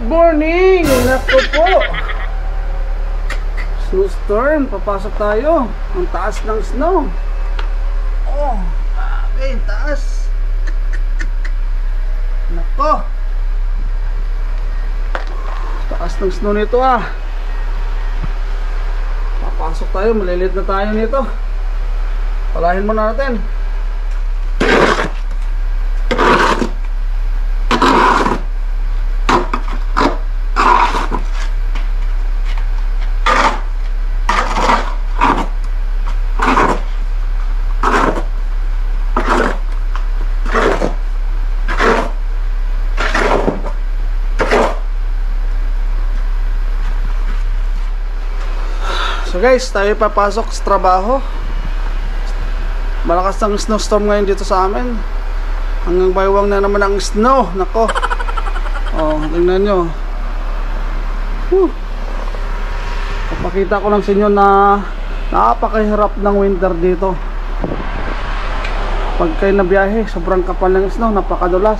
Good morning! Nako po! Snowstorm, papasok tayo. Ang taas ng snow. Oh, grabe, taas. Nako. Taas ng snow nito ah. Papasok tayo, malilit na tayo nito. Palahin muna natin. So guys, tayo papasok sa trabaho. Malakas ang snowstorm ngayon dito sa amin. Hanggang baywang na naman ang snow. Nako. Oh, tingnan nyo. Papakita ko lang sa inyo na napakahirap ng winter dito. Pag kayo nabiyahe, sobrang kapal ng snow, napakadulas.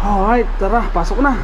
Alright, tara, pasok na.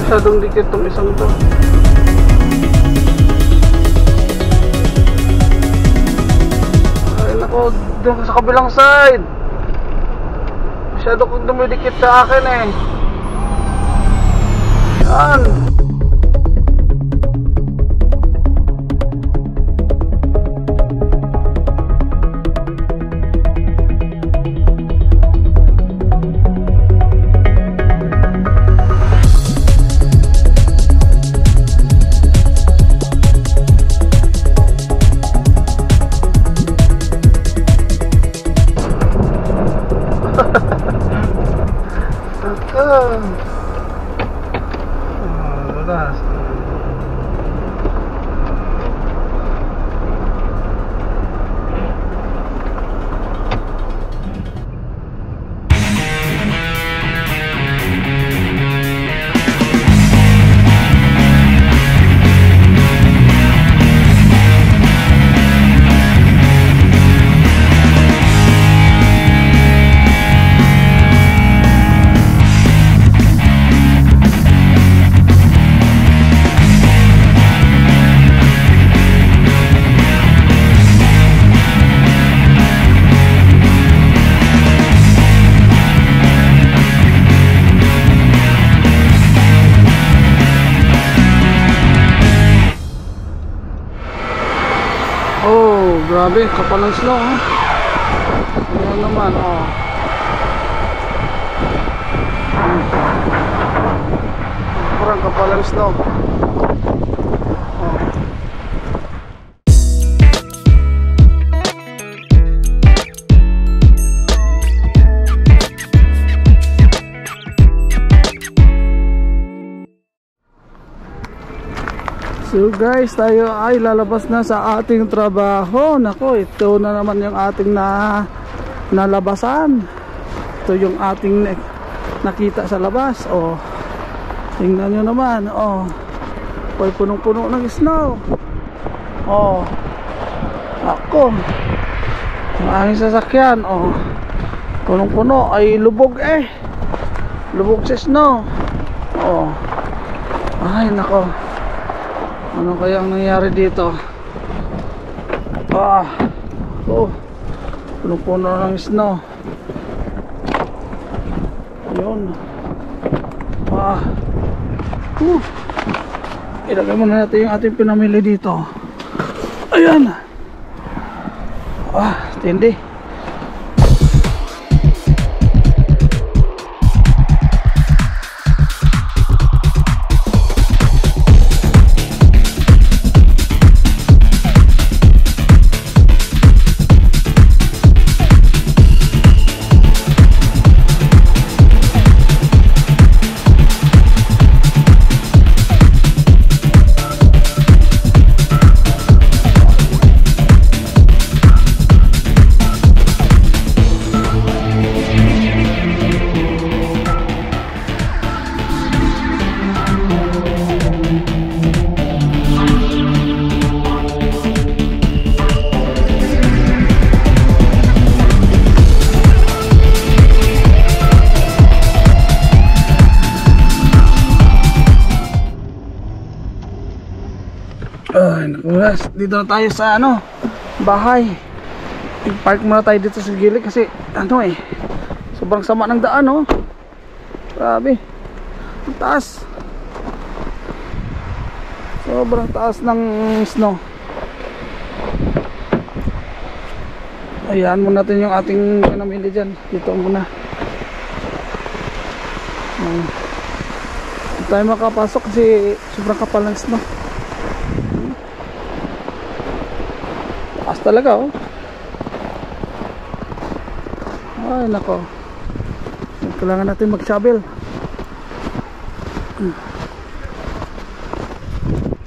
Masyadong dikit tong isang to. Ay nako, doon sa kabilang side. Masyado kong dumidikit sa akin eh. Yan. Grabe, kapal ng snow ha. Ayan naman, oh. Parang kapal ng snow. So guys, tayo ay lalabas na sa ating trabaho. Nako, ito na naman yung ating nalabasan. Ito yung ating nakita sa labas. Oh, tingnan nyo naman. Oh, ay punong-puno ng snow. Oh, ako, ang aking sasakyan. Oh, punong-puno ay lubog eh. Lubog sa snow. Oh, ay nako. Ano kaya ang nangyari dito? Oh, puno-puno ng snow. Yun. Ilagay muna natin yung ating pinamili dito. Ayan. Tindi. Ay, nakulas. Dito na tayo sa bahay. I-park muna tayo dito sa gilid kasi sobrang sama ng daan Grabe. Ang taas. Sobrang taas ng snow. Ayan muna natin yung ating pinamili dyan. Dito muna. Hindi tayo makapasok kasi sobrang kapal ng snow. Taas talaga Ay nako. Kailangan natin mag-shovel.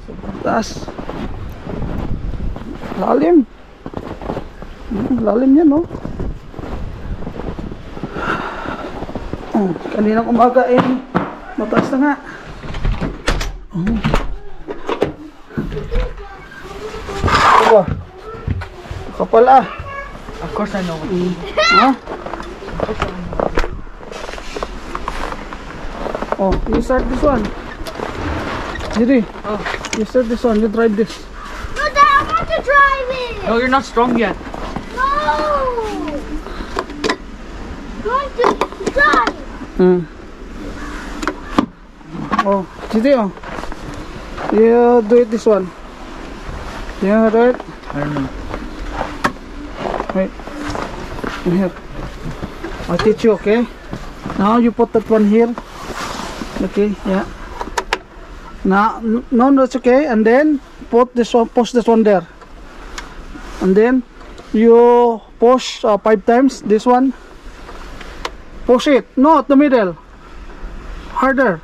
Sobrang taas. Lalim. Lalim yan Kaninang umaga mataas na nga. Diba? Kapal Of course I know. You start this one. Jiri. You start this one. You drive this. No, Dad, I want to drive it. No, you're not strong yet. No. I want to drive. Jiri You do it this one. You do it. I don't know. Wait. Come here. I'll teach you, okay? Now you put that one here. Okay, yeah. Now, no, that's okay. And then put this one, push this one there. And then you push 5 times. This one. Push it. No, at the middle. Harder.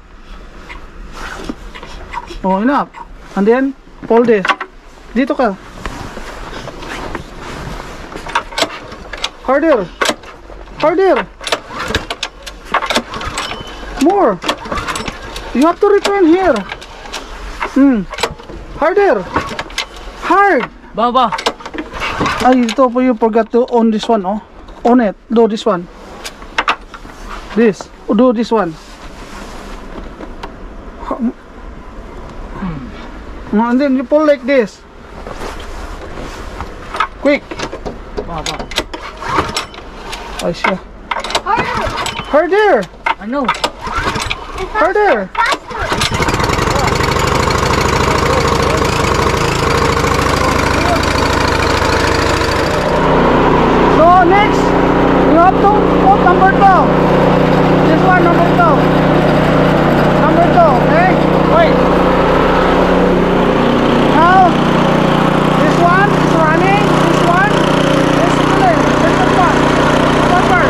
Enough. And then pull this. Dito ka. Harder. Harder. More. You have to return here. Harder. Hard. Baba. Ito po, you forgot to on this one, On it. Do this one. This. Do this one. And then you pull like this. Quick. Baba. Aisha. Harder. Harder. I know. Harder. So next, you have to put number 2. This one, number 2. Number 2, okay? Wait. Now, this one is running. This one is split. Second one. Number.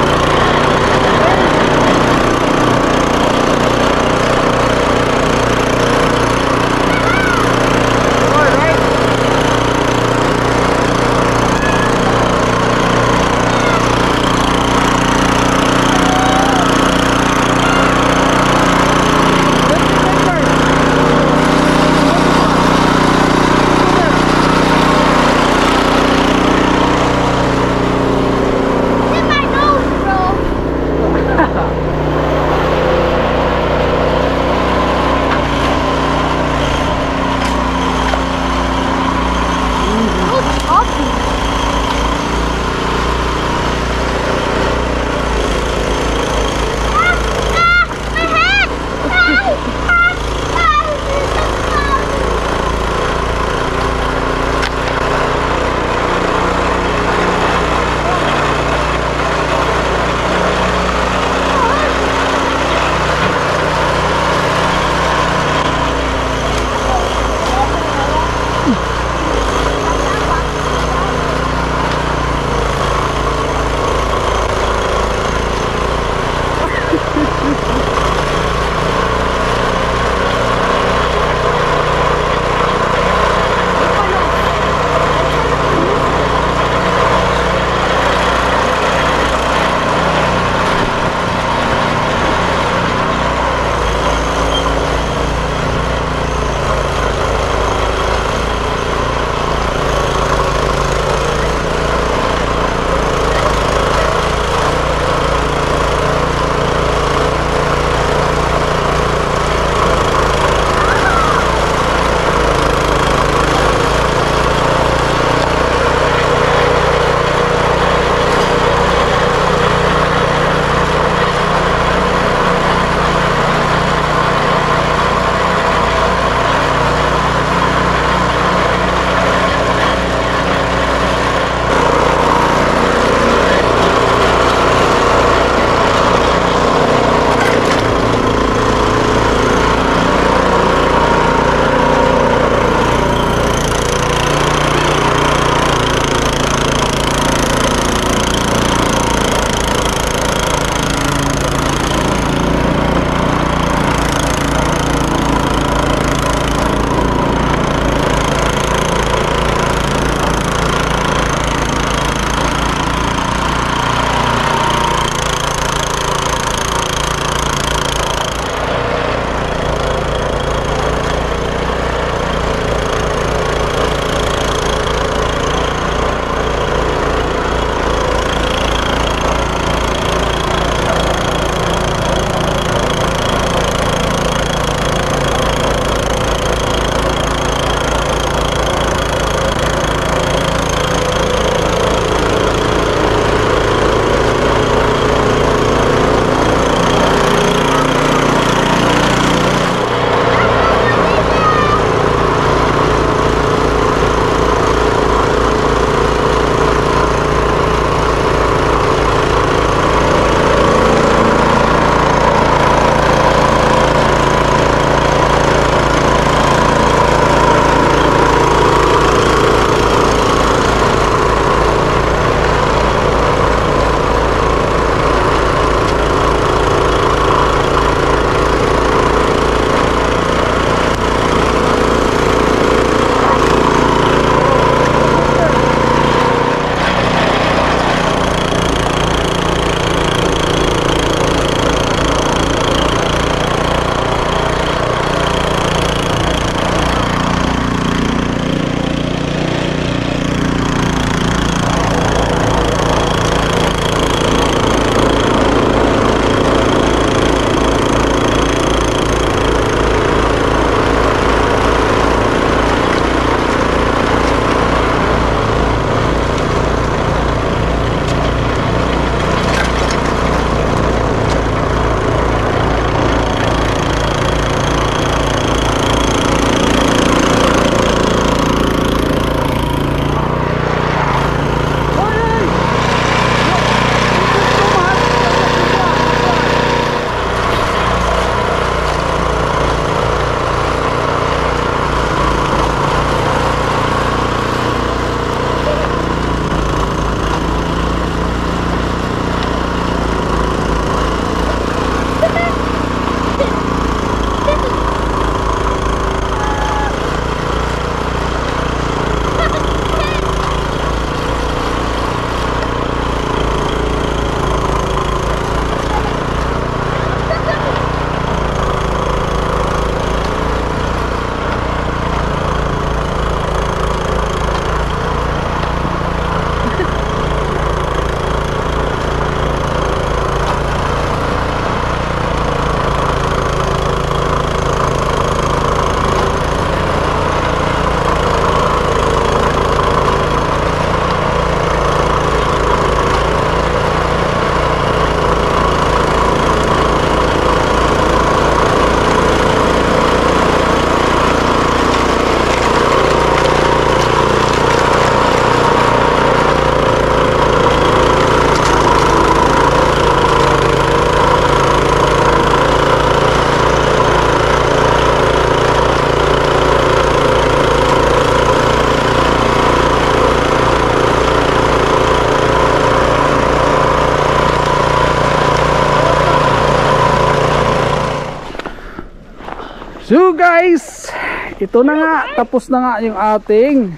So guys, ito na nga, tapos na nga yung ating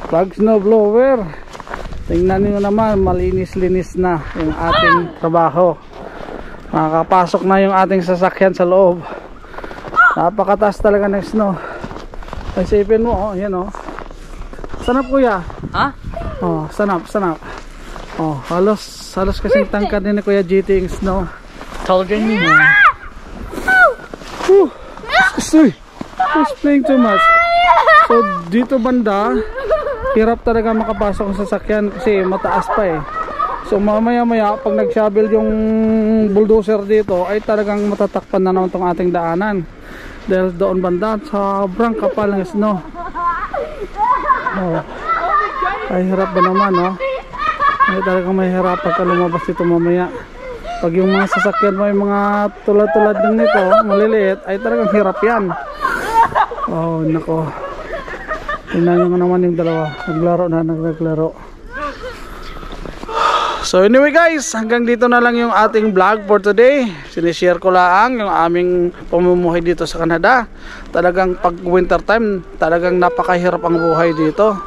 plug snow blower. Tingnan niyo naman, malinis-linis na yung ating trabaho. Makakapasok na yung ating sasakyan sa loob. Napakataas talaga ng snow. Ay, sipin mo, oh, yan oh. Sanap kuya. Ha? Oh, sanap. Oh, halos kasing tangkad din ni Kuya GT yung snow. Taller than me. Uy, who's playing too much? So dito banda, hirap talaga makapasok ng sasakyan kasi mataas pa eh. So mamaya pag nag-shovel yung bulldozer dito ay talagang matatakpan na naman itong ating daanan. Dahil doon banda, sobrang kapal ng snow. Oh, ay hirap ba naman, no? Ay talagang mahirap pagka lumabas dito mamaya. Pag yung mga sasakyan mo, yung mga tulad-tulad din nito, maliliit, ay talagang hirap yan. Oh, nako. Tingnan nyo naman yung dalawa. Naglaro. So anyway guys, hanggang dito na lang yung ating vlog for today. Sinishare ko lang yung aming pamumuhay dito sa Canada. Talagang pag winter time, talagang napakahirap ang buhay dito.